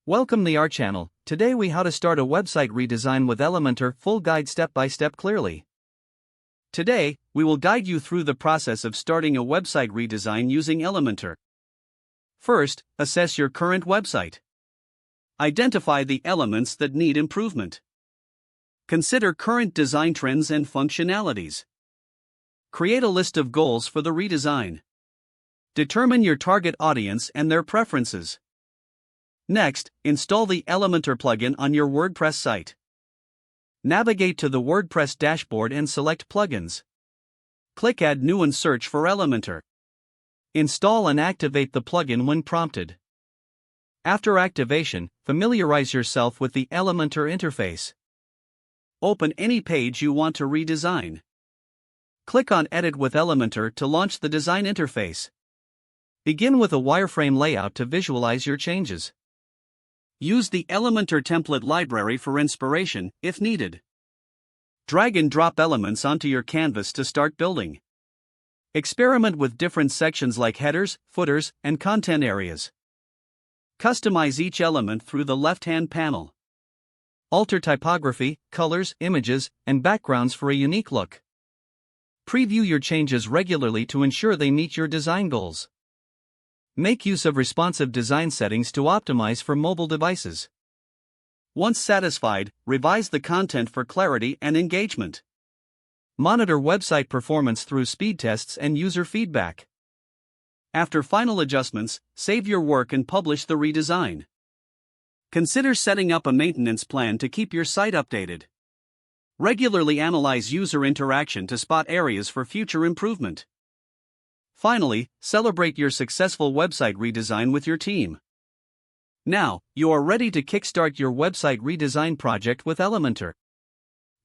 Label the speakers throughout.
Speaker 1: Welcome to our channel. Today we how to start a website redesign with Elementor, full guide step by step clearly. Today, we will guide you through the process of starting a website redesign using Elementor. First, assess your current website. Identify the elements that need improvement. Consider current design trends and functionalities. Create a list of goals for the redesign. Determine your target audience and their preferences. Next, install the Elementor plugin on your WordPress site. Navigate to the WordPress dashboard and select Plugins. Click Add New and search for Elementor. Install and activate the plugin when prompted. After activation, familiarize yourself with the Elementor interface. Open any page you want to redesign. Click on Edit with Elementor to launch the design interface. Begin with a wireframe layout to visualize your changes. Use the Elementor template library for inspiration, if needed. Drag and drop elements onto your canvas to start building. Experiment with different sections like headers, footers, and content areas. Customize each element through the left-hand panel. Alter typography, colors, images, and backgrounds for a unique look. Preview your changes regularly to ensure they meet your design goals. Make use of responsive design settings to optimize for mobile devices. Once satisfied, revise the content for clarity and engagement. Monitor website performance through speed tests and user feedback. After final adjustments, save your work and publish the redesign. Consider setting up a maintenance plan to keep your site updated. Regularly analyze user interaction to spot areas for future improvement. Finally, celebrate your successful website redesign with your team. Now, you are ready to kickstart your website redesign project with Elementor.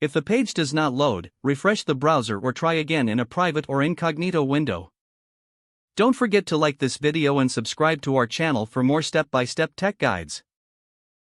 Speaker 1: If the page does not load, refresh the browser or try again in a private or incognito window. Don't forget to like this video and subscribe to our channel for more step-by-step tech guides.